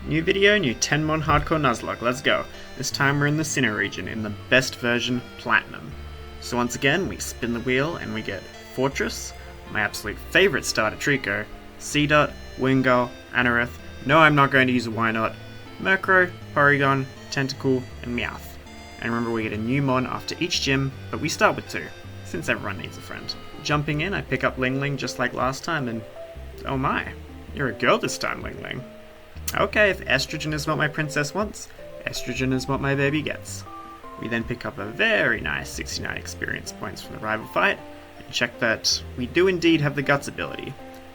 New video, new 10 mon hardcore Nuzlocke, let's go. This time we're in the Sinner region, in the best version, Platinum. So once again, we spin the wheel and we get Fortress, my absolute favourite starter Trico, Seedot, Wingull, Anorith, no I'm not going to use a Wynot, Murkrow, Porygon, Tentacool, and Meowth. And remember we get a new mon after each gym, but we start with 2, since everyone needs a friend. Jumping in, I pick up Ling Ling just like last time and... oh my, you're a girl this time, Ling Ling. Okay, if estrogen is what my princess wants, estrogen is what my baby gets. We then pick up a very nice 69 experience points from the rival fight, and check that we do indeed have the Guts ability.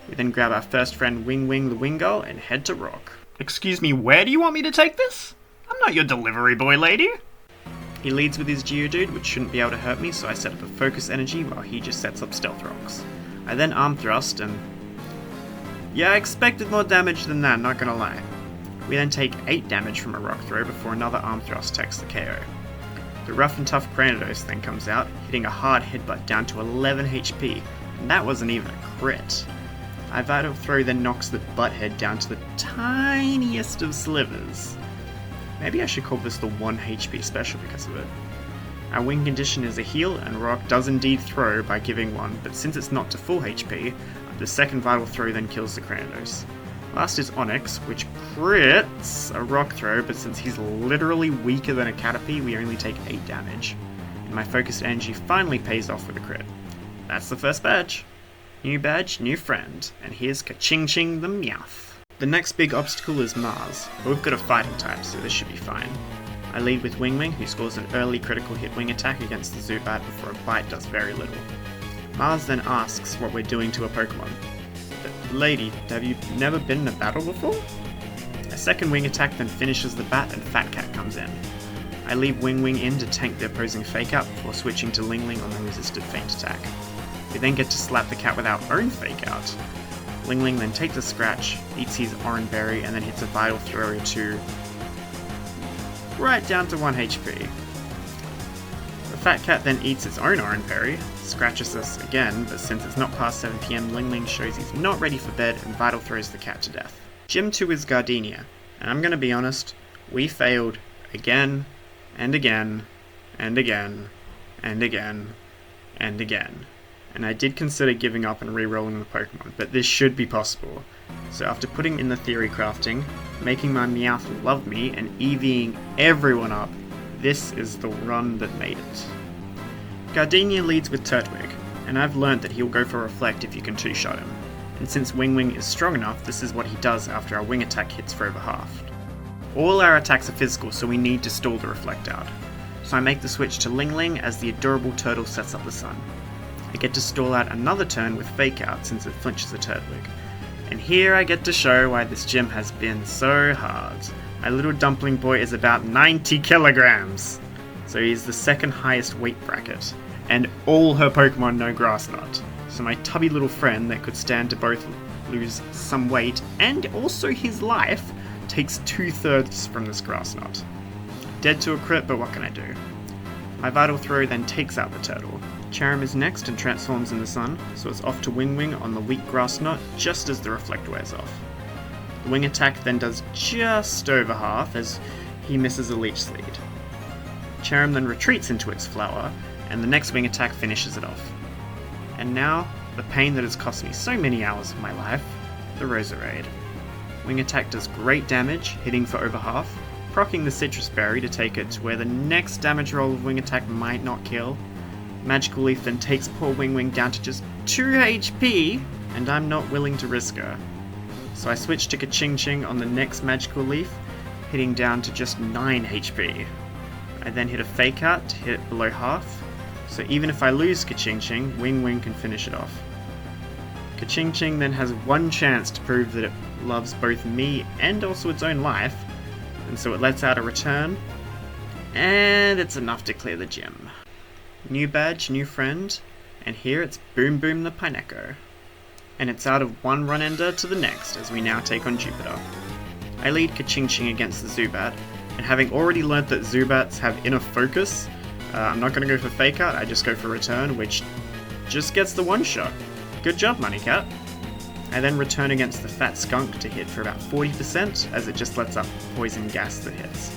We then grab our first friend Wing the Wingull and head to Rock. Excuse me, where do you want me to take this? I'm not your delivery boy, lady. He leads with his Geodude, which shouldn't be able to hurt me, so I set up a Focus Energy while he just sets up Stealth Rocks. I then Arm Thrust and... yeah, I expected more damage than that, not gonna lie. We then take 8 damage from a Rock Throw before another Arm Thrust takes the KO. The Rough and Tough Granados then comes out, hitting a hard headbutt down to 11 HP, and that wasn't even a crit. My Vital Throw then knocks the Butthead down to the tiniest of slivers. Maybe I should call this the 1 HP special because of it. Our Wing Condition is a heal, and Rock does indeed throw by giving 1, but since it's not to full HP, the second Vital Throw then kills the Granados. Last is Onyx, which crits a Rock Throw, but since he's literally weaker than a Caterpie, we only take 8 damage. And my Focused Energy finally pays off with a crit. That's the first badge. New badge, new friend, and here's Ka-Ching-Ching the Meowth. The next big obstacle is Mars, but we've got a fighting type, so this should be fine. I lead with Wing Wing, who scores an early critical hit wing attack against the Zubat before a bite does very little. Mars then asks what we're doing to a Pokemon. But, lady, have you never been in a battle before? A second wing attack then finishes the bat and Fat Cat comes in. I leave Wing Wing in to tank the opposing Fake Out before switching to Ling Ling on the resisted Feint attack. We then get to slap the cat with our own Fake Out. Ling Ling then takes a scratch, eats his Orange Berry, and then hits a Vital Throw to... right down to 1 HP. The Fat Cat then eats its own Orange Berry, scratches us again, but since it's not past 7 PM, Ling Ling shows he's not ready for bed and Vital Throws the cat to death. Gym 2 is Gardenia, and I'm gonna be honest, we failed again, and again, and again, and again, and again. And I did consider giving up and re-rolling the Pokemon, but this should be possible. So after putting in the theory crafting, making my Meowth love me, and EVing everyone up, this is the run that made it. Gardenia leads with Turtwig, and I've learnt that he'll go for Reflect if you can 2-shot him. And since Wing Wing is strong enough, this is what he does after our wing attack hits for over half. All our attacks are physical, so we need to stall the Reflect out. So I make the switch to Ling Ling as the adorable turtle sets up the sun. I get to stall out another turn with Fake Out since it flinches a Turtwig. And here I get to show why this gym has been so hard. My little dumpling boy is about 90 kilograms, so he's the second highest weight bracket, and all her Pokemon know Grass Knot. So my tubby little friend that could stand to both lose some weight and also his life takes 2/3 from this Grass Knot. Dead to a crit, but what can I do? My Vital Throw then takes out the turtle. Charim is next and transforms in the sun, so it's off to Wing Wing on the weak Grass Knot just as the Reflect wears off. The wing attack then does just over half as he misses a Leech Seed. Charim then retreats into its flower, and the next wing attack finishes it off. And now, the pain that has cost me so many hours of my life, the Roserade. Wing attack does great damage, hitting for over half, proccing the Citrus Berry to take it to where the next damage roll of wing attack might not kill. Magical Leaf then takes poor Wing Wing down to just 2 HP, and I'm not willing to risk her. So I switch to Ka-Ching-Ching on the next Magical Leaf, hitting down to just 9 HP. I then hit a Fake Out to hit it below half, so even if I lose Ka-Ching-Ching, Wing Wing can finish it off. Ka-Ching-Ching then has one chance to prove that it loves both me and also its own life, and so it lets out a return, and it's enough to clear the gym. New badge, new friend, and here it's Boom Boom the Pineco. And it's out of one run ender to the next as we now take on Jupiter. I lead Ka-Ching-Ching against the Zubat, and having already learnt that Zubats have inner focus, I'm not going to go for Fake Out, I just go for Return, which just gets the one shot. Good job, Money Cat. I then return against the fat skunk to hit for about 40%, as it just lets up poison gas that hits.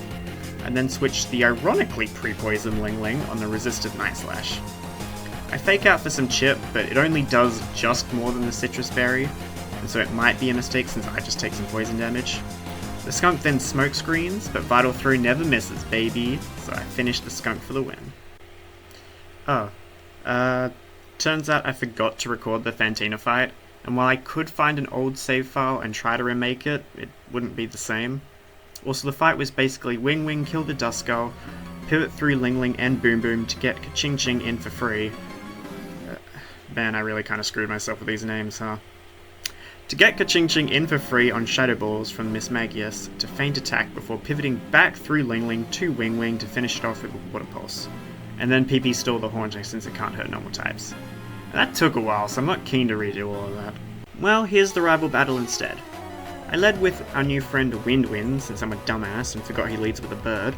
And then switch the ironically pre-poisoned Ling Ling on the resisted Night Slash. I fake out for some chip, but it only does just more than the citrus berry, and so it might be a mistake since I just take some poison damage. The skunk then smoke screens, but Vital Throw never misses, baby, so I finish the skunk for the win. Turns out I forgot to record the Fantina fight, and while I could find an old save file and try to remake it, it wouldn't be the same. Also, the fight was basically Wing Wing kill the Duskull, pivot through Ling Ling and Boom Boom to get Ka-Ching Ching in for free. Man, I really kind of screwed myself with these names, huh? To get Ka-Ching Ching in for free on Shadow Balls from Miss Magius to feint attack before pivoting back through Ling Ling to Wing Wing to finish it off with Water Pulse. And then PP stole the Haunting since it can't hurt normal types. That took a while, so I'm not keen to redo all of that. Well, here's the rival battle instead. I led with our new friend Wind Wind since I'm a dumbass and forgot he leads with a bird.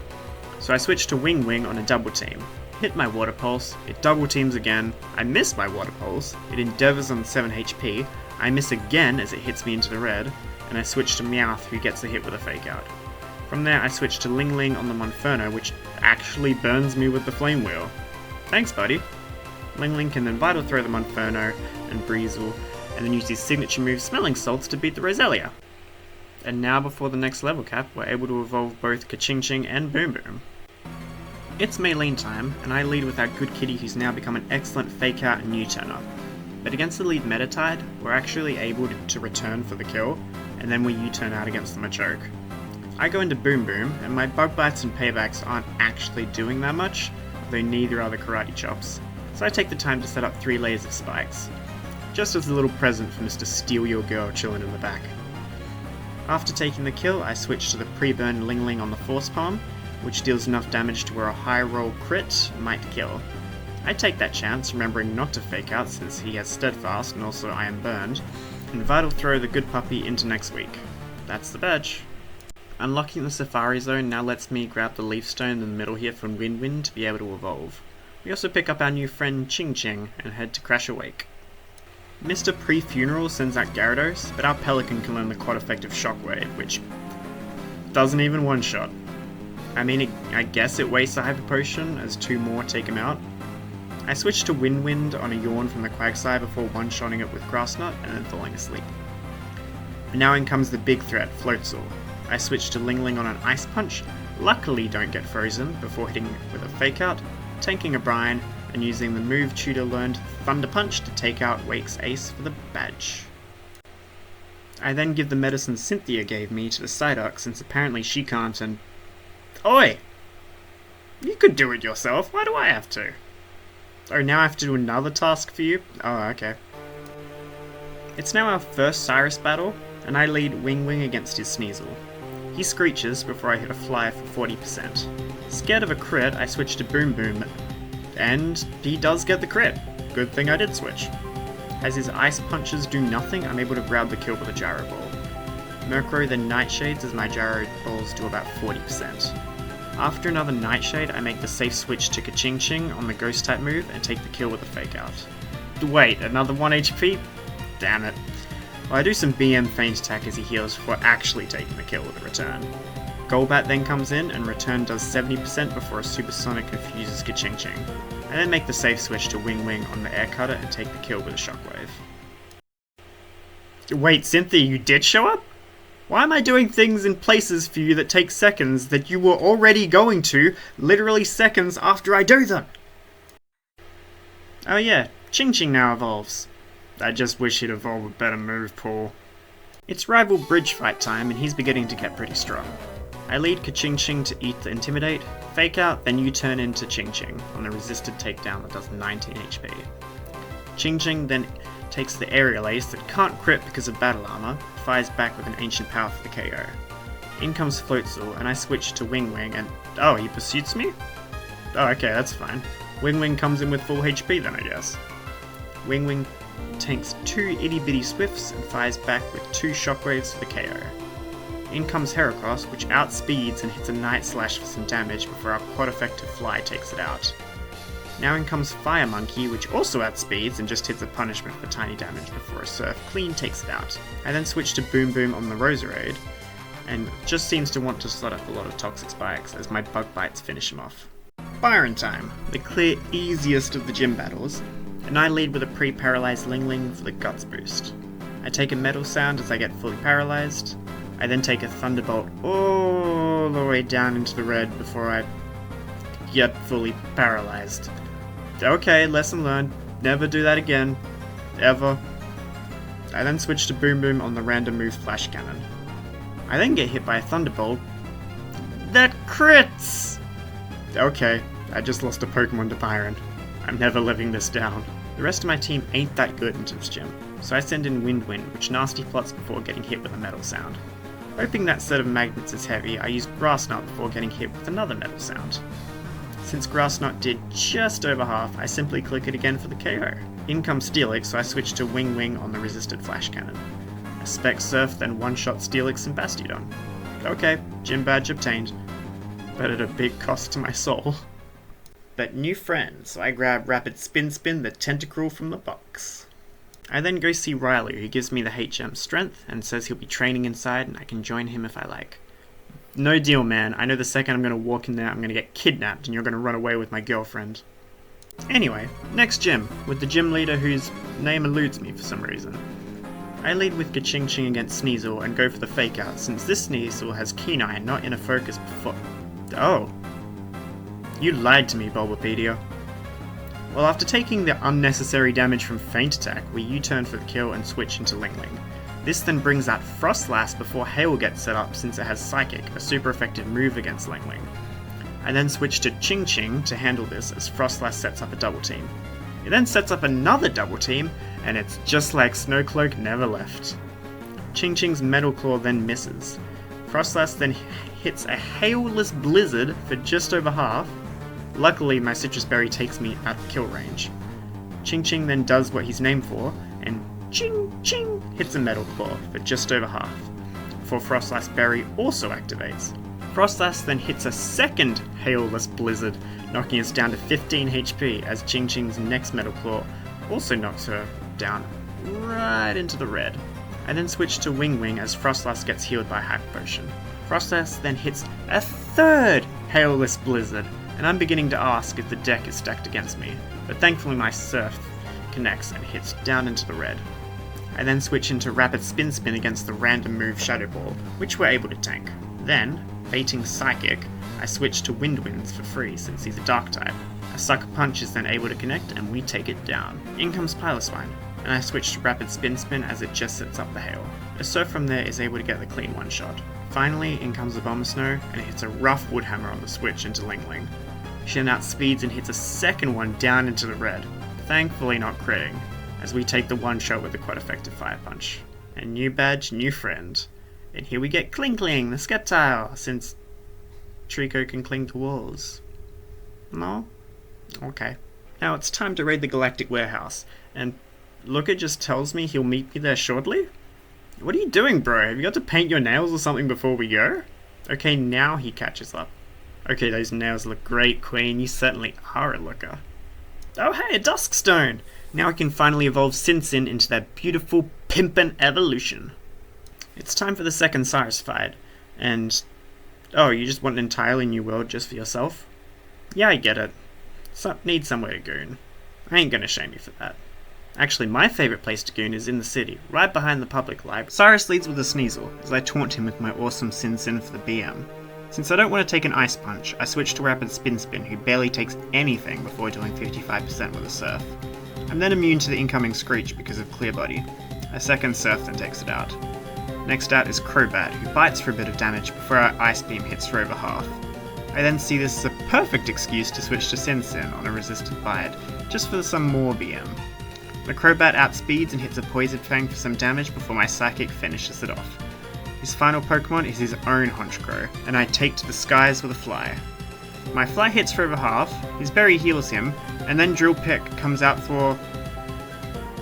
So I switched to Wing Wing on a double team. Hit my Water Pulse, it double teams again, I miss my Water Pulse, it endeavours on 7 HP, I miss again as it hits me into the red, and I switch to Meowth who gets a hit with a Fake Out. From there I switch to Ling Ling on the Monferno, which actually burns me with the Flame Wheel. Thanks buddy. Ling Ling can then Vital Throw the Monferno and Breezel, and then use his signature move Smelling Salts to beat the Roselia. And now before the next level cap, we're able to evolve both Ka-Ching Ching and Boom Boom. It's Maylene time, and I lead with our good kitty who's now become an excellent Fake Out and U-turner. But against the lead Metatide, we're actually able to return for the kill, and then we U-turn out against the Machoke. I go into Boom Boom, and my Bug Bites and Paybacks aren't actually doing that much, though neither are the Karate Chops, so I take the time to set up 3 layers of spikes, just as a little present for Mr. Steal Your Girl chilling in the back. After taking the kill, I switch to the pre-burned Ling Ling on the Force Palm, which deals enough damage to where a high roll crit might kill. I take that chance, remembering not to Fake Out since he has Steadfast and also I am burned, and Vital Throw the good puppy into next week. That's the badge. Unlocking the Safari Zone now lets me grab the Leaf Stone in the middle here from Wind Wind to be able to evolve. We also pick up our new friend Ching Ching and head to Crash Awake. Mr. Pre-Funeral sends out Gyarados, but our Pelican can learn the quite effective Shockwave, which doesn't even one-shot. I guess it wastes a Hyper Potion as 2 more take him out. I switch to Wind Wind on a Yawn from the Quagsire before one-shotting it with Grassnut and then falling asleep. And now in comes the big threat, Floatzel. I switch to Ling Ling on an Ice Punch, luckily don't get frozen before hitting it with a Fake Out, tanking a Brine, and using the move Tutor learned Thunder Punch to take out Wake's Ace for the badge. I then give the medicine Cynthia gave me to the Psyduck since apparently she can't and... Oi! You could do it yourself, why do I have to? Oh, now I have to do another task for you? Oh, okay. It's now our first Cyrus battle, and I lead Wing Wing against his Sneasel. He screeches before I hit a Fly for 40%. Scared of a crit, I switch to Boom Boom, and he does get the crit. Good thing I did switch. As his Ice Punches do nothing, I'm able to grab the kill with a Gyro Ball. Murkrow then Nightshades as my Gyro Balls do about 40%. After another Nightshade, I make the safe switch to Ka-Ching Ching on the Ghost type move and take the kill with a Fake Out. Wait, another 1 HP? Damn it. Well, I do some BM feint attack as he heals before actually taking the kill with a Return. Golbat then comes in and Return does 70% before a Supersonic confuses Ka-Ching Ching. I then make the safe switch to Wing Wing on the Air Cutter and take the kill with a Shockwave. Wait, Cynthia, you did show up? Why am I doing things in places for you that take seconds that you were already going to, literally seconds after I do them? Oh yeah, Ching Ching now evolves. I just wish he'd evolve a better move pool. It's rival bridge fight time and he's beginning to get pretty strong. I lead Ka-Ching Ching to eat the Intimidate, Fake Out, then U-turn into Ching Ching on the resisted takedown that does 19 HP. Ching Ching then takes the Aerial Ace that can't crit because of battle armor, fires back with an Ancient Power for the KO. In comes Floatzel, and I switch to Wing Wing and... Oh, he pursuits me? Oh, okay, that's fine. Wing Wing comes in with full HP then, I guess. Wing Wing tanks 2 itty bitty Swifts and fires back with 2 Shockwaves for the KO. In comes Heracross, which outspeeds and hits a Night Slash for some damage before our quad effective Fly takes it out. Now in comes Fire Monkey, which also outspeeds and just hits a punishment for tiny damage before a Surf clean takes it out. I then switch to Boom Boom on the Roserade, and just seems to want to slot up a lot of toxic spikes as my bug bites finish him off. Byron time, the clear easiest of the gym battles, and I lead with a pre-paralyzed Ling Ling for the Guts boost. I take a Metal Sound as I get fully paralyzed. I then take a Thunderbolt all the way down into the red before I get fully paralyzed. Okay, lesson learned. Never do that again. Ever. I then switch to Boom Boom on the random move Flash Cannon. I then get hit by a Thunderbolt that crits! Okay, I just lost a Pokemon to Byron. I'm never living this down. The rest of my team ain't that good into this gym, so I send in Wind Wind, which nasty plots before getting hit with a Metal Sound. Hoping that set of magnets is heavy, I use Grass Knot before getting hit with another Metal Sound. Since Grass Knot did just over half, I simply click it again for the KO. In comes Steelix, so I switch to Wing Wing on the resisted Flash Cannon. I Spec Surf, then one-shot Steelix and Bastiodon. Okay, gym badge obtained, but at a big cost to my soul. But new friend, so I grab Rapid Spin the Tentacruel from the box. I then go see Riley, who gives me the HM strength and says he'll be training inside and I can join him if I like. No deal, man. I know the second I'm going to walk in there, I'm going to get kidnapped and you're going to run away with my girlfriend. Anyway, next gym, with the gym leader whose name eludes me for some reason. I lead with Ka-Ching against Sneasel and go for the fake out, since this Sneasel has Keen Eye and not Inner Focus before. Oh. You lied to me, Bulbapedia. Well, after taking the unnecessary damage from Feint Attack, we U-turn for the kill and switch into Ling Ling. This then brings out Frostlass before Hail gets set up since it has Psychic, a super effective move against Ling Ling. I then switch to Ching to handle this as Frostlass sets up a double team. It then sets up another double team, and it's just like Snowcloak never left. Ching's Metal Claw then misses. Frostlass then hits a Hailless Blizzard for just over half. Luckily, my Citrus Berry takes me at the kill range. Ching then does what he's named for, and Ching hits a Metal Claw for just over half, before Frostlass Berry also activates. Frostlass then hits a second Hailless Blizzard, knocking us down to 15 HP as Ching's next Metal Claw also knocks her down right into the red. I then switch to Wing Wing as Frostlass gets healed by Hack Potion. Frostlass then hits a third Hailless Blizzard, and I'm beginning to ask if the deck is stacked against me, but thankfully my Surf connects and hits down into the red. I then switch into Rapid Spin against the random move Shadow Ball, which we're able to tank. Then, baiting Psychic, I switch to Wind Winds for free since he's a Dark type. A Sucker Punch is then able to connect and we take it down. In comes Piloswine, and I switch to Rapid Spin as it just sets up the Hail. A Surf from there is able to get the clean one shot. Finally, in comes the Bomber Snow, and it hits a rough Wood Hammer on the switch into Ling Ling. She then outspeeds and hits a second one down into the red, thankfully not critting, as we take the one shot with a quite effective Fire Punch. And new badge, new friend. And here we get Klinkling, the Sceptile, since Trico can cling to walls. No? Okay. Now it's time to raid the Galactic Warehouse, and Looker just tells me he'll meet me there shortly? What are you doing, bro? Have you got to paint your nails or something before we go? Okay, now he catches up. Okay, those nails look great, Queen. You certainly are a looker. Oh hey, a Duskstone! Now I can finally evolve Sin into that beautiful pimpin' evolution. It's time for the second Cyrus fight, and... Oh, you just want an entirely new world just for yourself? Yeah, I get it. Need somewhere to goon. I ain't gonna shame you for that. Actually, my favourite place to goon is in the city, right behind the public library. Cyrus leads with a Sneasel, as I taunt him with my awesome Sin for the BM. Since I don't want to take an Ice Punch, I switch to Rapid Spin, who barely takes anything before doing 55% with a Surf. I'm then immune to the incoming Screech because of Clear Body. A second Surf then takes it out. Next out is Crobat, who bites for a bit of damage before our Ice Beam hits for over half. I then see this as a perfect excuse to switch to Sin on a resisted bite, just for some more BM. The Crobat outspeeds and hits a Poison Fang for some damage before my Psychic finishes it off. His final Pokemon is his own Honchkrow, and I take to the skies with a Fly. My Fly hits for over half, his Berry heals him, and then Drill Peck comes out for...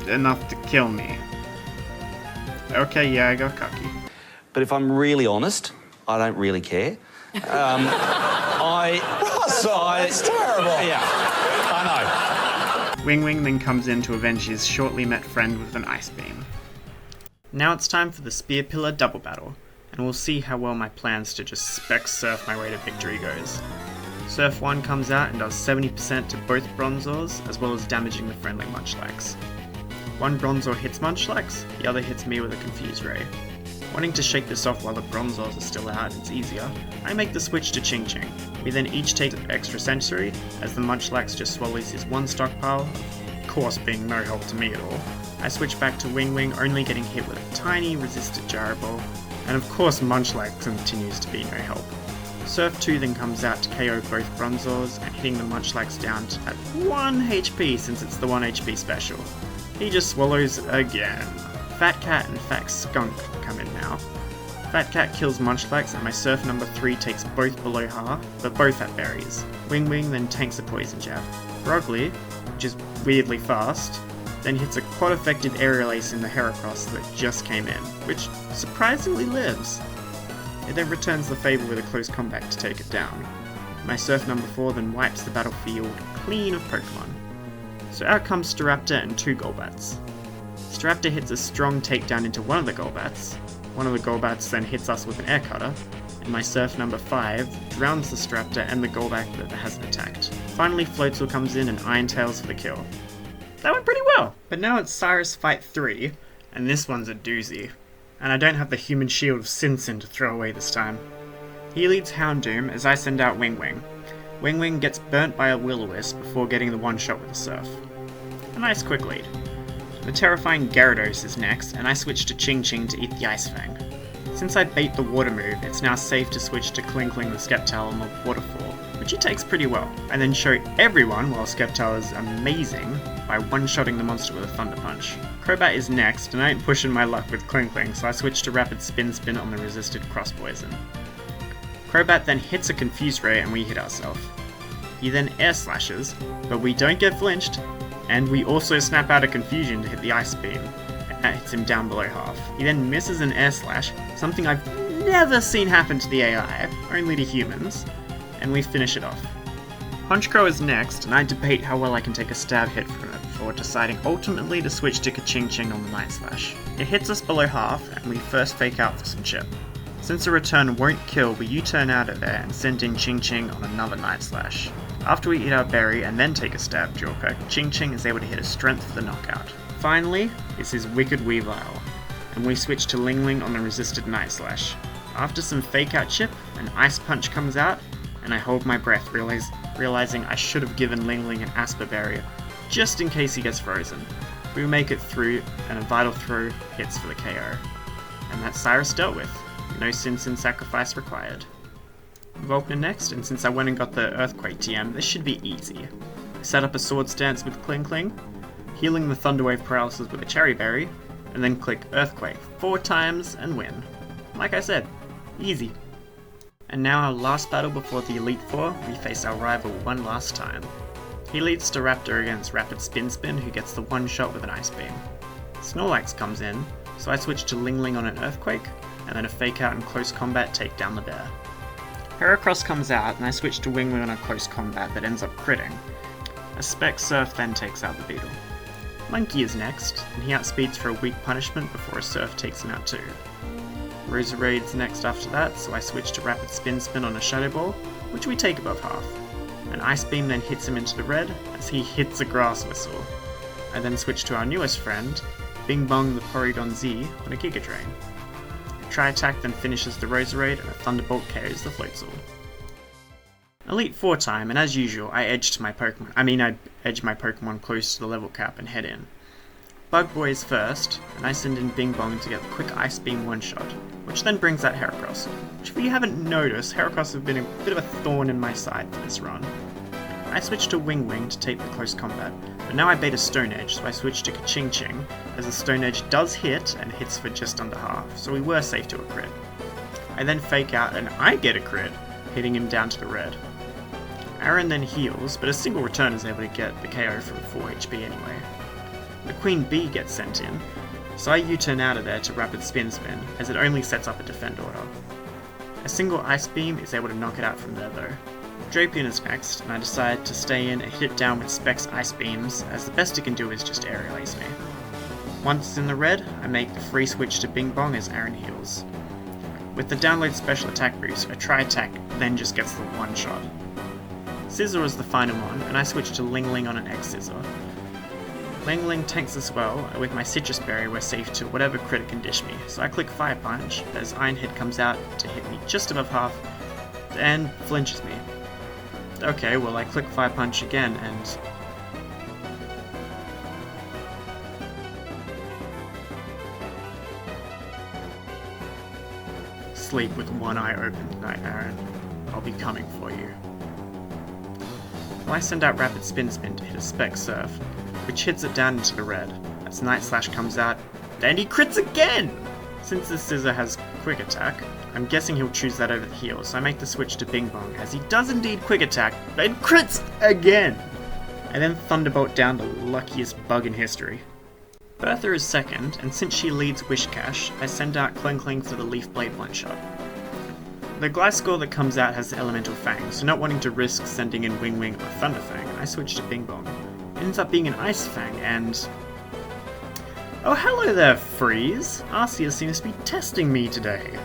enough to kill me. Okay, yeah, I got cocky. But if I'm really honest, I don't really care. Russell, it's terrible. Yeah, I know. Wing Wing then comes in to avenge his shortly met friend with an ice beam. Now it's time for the Spear Pillar double battle, and we'll see how well my plans to just spec surf my way to victory goes. Surf 1 comes out and does 70% to both Bronzors, as well as damaging the friendly Munchlax. One Bronzor hits Munchlax, the other hits me with a Confuse Ray. Wanting to shake this off while the Bronzors are still out, it's easier, I make the switch to Ching Ching. We then each take extra sensory, as the Munchlax just swallows his one stockpile, of course being no help to me at all. I switch back to Wing Wing, only getting hit with a tiny resisted Gyro Ball, and of course Munchlax continues to be no help. Surf 2 then comes out to KO both Bronzors and hitting the Munchlax down at 1 HP since it's the 1 HP special. He just swallows again. Fat Cat and Fat Skunk come in now. Fat Cat kills Munchlax and my Surf number 3 takes both below half, but both at berries. Wing Wing then tanks a Poison Jab. Frogly, which is weirdly fast, then hits a quad affected Aerial Ace in the Heracross that just came in, which surprisingly lives. It then returns the favour with a close combat to take it down. My Surf number 4 then wipes the battlefield clean of Pokemon. So out comes Staraptor and 2 Golbats. Staraptor hits a strong takedown into one of the Golbats. One of the Golbats then hits us with an Air Cutter, and my Surf number 5 drowns the Staraptor and the Golbat that hasn't attacked. Finally Floatzel comes in and Iron Tails for the kill. That went pretty well! But now it's Cyrus Fight 3, and this one's a doozy. And I don't have the Human Shield of Sinsin to throw away this time. He leads Houndoom as I send out Wing Wing. Wing Wing gets burnt by a Will-O-Wisp before getting the one shot with a Surf. A nice quick lead. The terrifying Gyarados is next, and I switch to Ching Ching to eat the Ice Fang. Since I bait the water move, it's now safe to switch to Klinkling the Sceptile on the Waterfall, which he takes pretty well. I then show everyone why Sceptile is amazing by one-shotting the monster with a Thunder Punch. Crobat is next, and I ain't pushing my luck with Klinkling, so I switch to Rapid Spin on the resisted Cross Poison. Crobat then hits a Confuse Ray and we hit ourselves. He then Air Slashes, but we don't get flinched, and we also snap out a Confusion to hit the Ice Beam, and that hits him down below half. He then misses an Air Slash, something I've never seen happen to the AI, only to humans, and we finish it off. Honchkrow is next, and I debate how well I can take a stab hit from it before deciding ultimately to switch to Ka-Ching Ching on the Night Slash. It hits us below half, and we first fake out for some chip. Since a return won't kill, we U-turn out of there and send in Ching Ching on another Night Slash. After we eat our berry and then take a stab dual perk, Ching Ching is able to hit a strength for the knockout. Finally, is his Wicked Weavile, and we switch to Ling Ling on the resisted Night Slash. After some fake out chip, an Ice Punch comes out, and I hold my breath, realizing I should have given Ling Ling an Asper Barrier, just in case he gets frozen. We make it through, and a Vital Throw hits for the KO. And that's Cyrus dealt with. No Sinsin sacrifice required. Volkner next, and since I went and got the Earthquake TM, this should be easy. I set up a Swords Dance with Klinkling, healing the Thunderwave paralysis with a Cherry Berry, and then click Earthquake 4 times and win. Like I said, easy. And now our last battle before the Elite Four, we face our rival one last time. He leads Staraptor against Rapid Spin, who gets the one shot with an Ice Beam. Snorlax comes in, so I switch to Ling Ling on an Earthquake, and then a fake out and close combat take down the bear. Heracross comes out, and I switch to Wing Wing on a close combat that ends up critting. A Spec Surf then takes out the Beetle. Monkey is next, and he outspeeds for a weak punishment before a Surf takes him out too. Roserade's next after that, so I switch to Rapid Spin on a Shadow Ball, which we take above half. An Ice Beam then hits him into the red, as he hits a Grass Whistle. I then switch to our newest friend, Bing Bong the Porygon Z on a Giga Drain. Tri-Attack then finishes the Roserade and a Thunderbolt KOs the Floatzel. Elite 4 time, and as usual, I edge my Pokemon close to the level cap and head in. Bug Boy is first, and I send in Bing Bong to get the quick Ice Beam one-shot, which then brings out Heracross, which if you haven't noticed, Heracross have been a bit of a thorn in my side for this run. I switch to Wing Wing to take the close combat, but now I bait a Stone Edge, so I switch to Ka-Ching Ching, as the Stone Edge does hit and hits for just under half, so we were safe to a crit. I then fake out and I get a crit, hitting him down to the red. Aaron then heals, but a single return is able to get the KO from 4 HP anyway. The Queen Bee gets sent in, so I U-turn out of there to Rapid Spin, as it only sets up a defend order. A single Ice Beam is able to knock it out from there though. Drapion is next, and I decide to stay in and hit it down with Specs Ice Beams, as the best it can do is just aerial ace me. Once in the red, I make the free switch to Bing Bong as Aaron heals. With the download special attack boost, a tri-attack then just gets the one shot. Scissor is the final one, and I switch to Ling Ling on an X Scissor. Ling Ling tanks as well, and with my Citrus Berry we're safe to whatever crit can dish me, so I click Fire Punch as Iron Head comes out to hit me just above half, and flinches me. Okay, well I click Fire Punch again and... Sleep with one eye open tonight, Aaron. I'll be coming for you. Well, I send out Rapid Spin Spin to hit a Spec Surf, which hits it down into the red, as Night Slash comes out, and he crits again! Since this Scissor has Quick Attack, I'm guessing he'll choose that over the heal, so I make the switch to Bing Bong, as he does indeed Quick Attack, and crits again! I then Thunderbolt down the luckiest bug in history. Bertha is second, and since she leads Wish Cash, I send out Cling Cling for the Leaf Blade one-shot. The Gliscor that comes out has the Elemental Fang, so not wanting to risk sending in Wing Wing or Thunder Fang, I switch to Bing Bong. It ends up being an Ice Fang, and... Oh, hello there, Freeze! Arceus seems to be testing me today.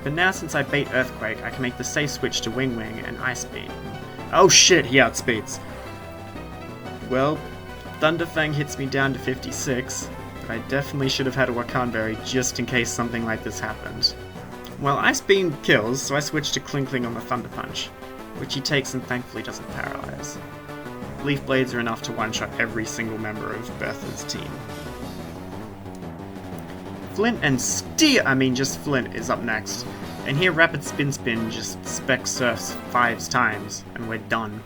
But now since I bait Earthquake, I can make the safe switch to Wing Wing and Ice Beam. Oh shit, he outspeeds! Well, Thunderfang hits me down to 56, but I definitely should have had a Wakan Berry just in case something like this happened. Well, Ice Beam kills, so I switch to Cling Cling on the Thunder Punch, which he takes and thankfully doesn't paralyze. Leaf Blades are enough to one-shot every single member of Bertha's team. Flint and Flint is up next, and here Rapid Spin Spin just Spec Surfs 5 times, and we're done.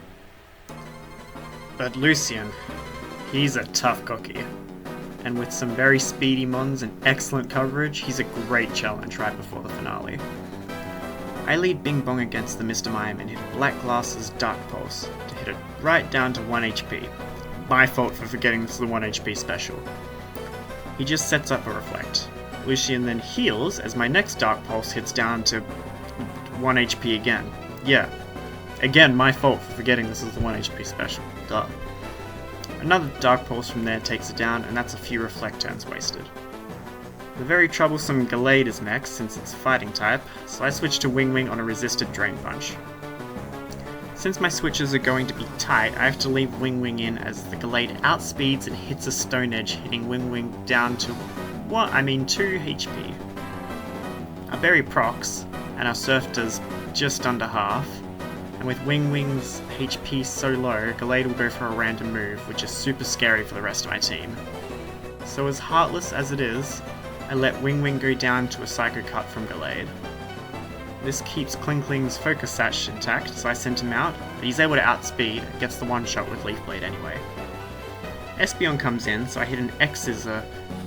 But Lucian, he's a tough cookie, and with some very speedy mons and excellent coverage, he's a great challenge right before the finale. I lead Bing Bong against the Mr. Mime and hit Black Glass's Dark Pulse to hit it right down to 1 HP. My fault for forgetting this is the 1 HP special. He just sets up a Reflect. Lucian then heals as my next Dark Pulse hits down to 1 HP again. Yeah, again my fault for forgetting this is the 1 HP special. Duh. Another Dark Pulse from there takes it down, and that's a few Reflect turns wasted. The very troublesome Gallade is next, since it's Fighting type, so I switch to Wing Wing on a resisted Drain Punch. Since my switches are going to be tight, I have to leave Wing Wing in as the Gallade outspeeds and hits a Stone Edge, hitting Wing Wing down to 2 HP. Our Berry procs, and our Surf does just under half, and with Wing Wing's HP so low, Gallade will go for a random move, which is super scary for the rest of my team. So as heartless as it is, I let Wing Wing go down to a Psycho Cut from Gallade. This keeps Cling Cling's Focus Sash intact, so I send him out, but he's able to outspeed and gets the one-shot with Leaf Blade anyway. Espeon comes in, so I hit an X Scissor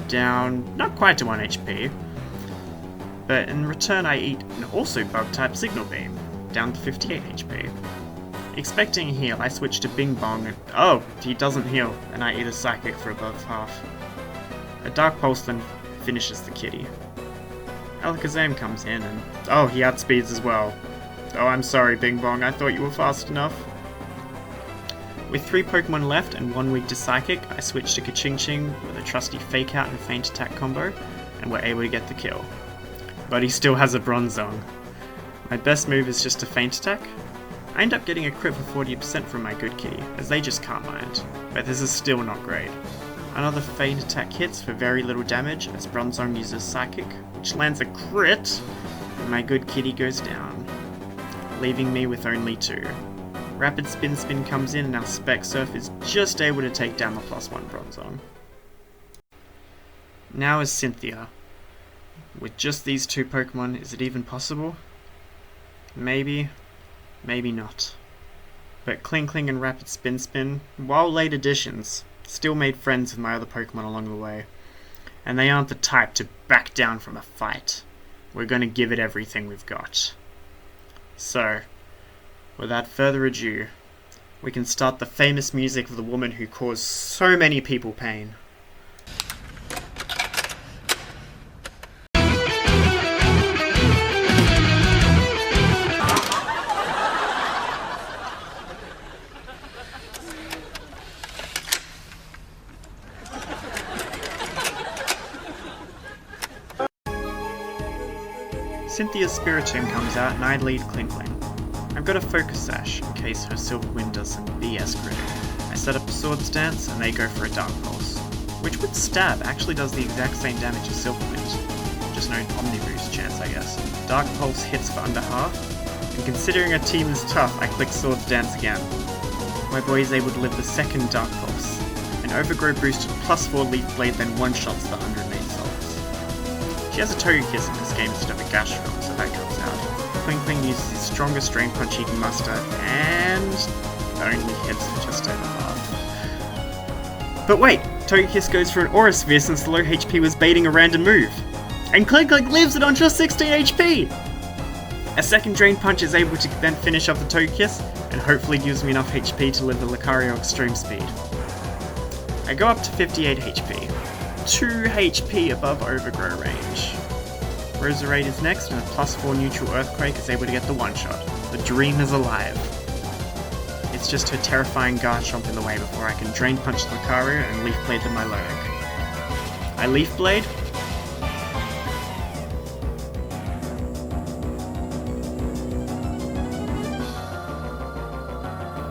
down, not quite to 1 HP, but in return I eat an also Bug-type Signal Beam, down to 58 HP. Expecting a heal, I switch to Bing Bong and oh, he doesn't heal, and I eat a Psychic for above half. A Dark Pulse then finishes the kitty. Alakazam comes in and oh, he outspeeds as well. Oh, I'm sorry Bing Bong, I thought you were fast enough. With 3 Pokemon left and 1 weak to Psychic, I switch to Ka-Ching Ching with a trusty Fake Out and Feint Attack combo, and we're able to get the kill. But he still has a Bronzong. My best move is just a Feint Attack. I end up getting a crit for 40% from my good kitty, as they just can't mind, but this is still not great. Another Feint Attack hits for very little damage, as Bronzong uses Psychic, which lands a crit, and my good kitty goes down, leaving me with only 2. Rapid Spin Spin comes in and our Spec Surf is just able to take down the +1 Bronzong. Now is Cynthia. With just these 2 Pokemon, is it even possible? Maybe, maybe not. But Cling Cling and Rapid Spin Spin, while late additions, still made friends with my other Pokemon along the way. And they aren't the type to back down from a fight. We're going to give it everything we've got. So, without further ado, we can start the famous music of the woman who caused so many people pain. Cynthia's Spiritomb comes out and I lead Klinkling. I've got a Focus Sash in case her Silver Wind does some BS critting. I set up a Swords Dance and they go for a Dark Pulse, which with Stab actually does the exact same damage as Silver Wind. Just no Omni Boost chance, I guess. Dark Pulse hits for under half, and considering our team is tough, I click Swords Dance again. My boy is able to live the second Dark Pulse. An Overgrow boosted +4 Leaf Blade then one-shots the 108 souls. She has a Togekiss in this game instead of a Gastrodon, so that comes out. Klinkling uses his strongest Drain Punch he can muster, and only hits for just over half. But wait! Togekiss goes for an Aura Sphere since the low HP was baiting a random move. And Klinkling leaves it on just 16 HP! A second Drain Punch is able to then finish off the Togekiss, and hopefully gives me enough HP to live the Lucario Extreme Speed. I go up to 58 HP, 2 HP above Overgrow range. Roserade is next, and a +4 neutral Earthquake is able to get the one-shot. The dream is alive. It's just her terrifying Garchomp in the way before I can Drain Punch the Lucario and Leaf Blade the Milotic. I Leaf Blade.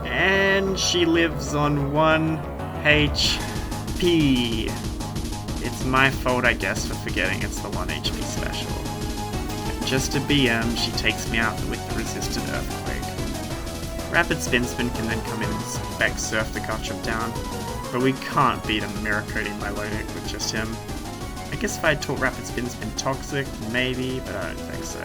And she lives on 1 HP. It's my fault, I guess, for forgetting it's the 1 HP special. And just to BM, she takes me out with the resisted Earthquake. Rapid Spin can then come in and spec Surf the Garchomp down, but we can't beat a Mirror Coating Milotic with just him. I guess if I had taught Rapid Spin Toxic, maybe, but I don't think so.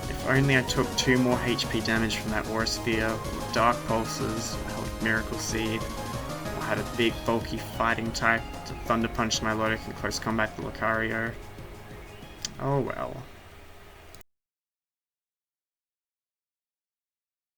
If only I took 2 more HP damage from that Aura Sphere, Dark Pulses, held Miracle Seed, or had a big bulky fighting type to Thunder Punch Milotic in close combat with Lucario. Oh well.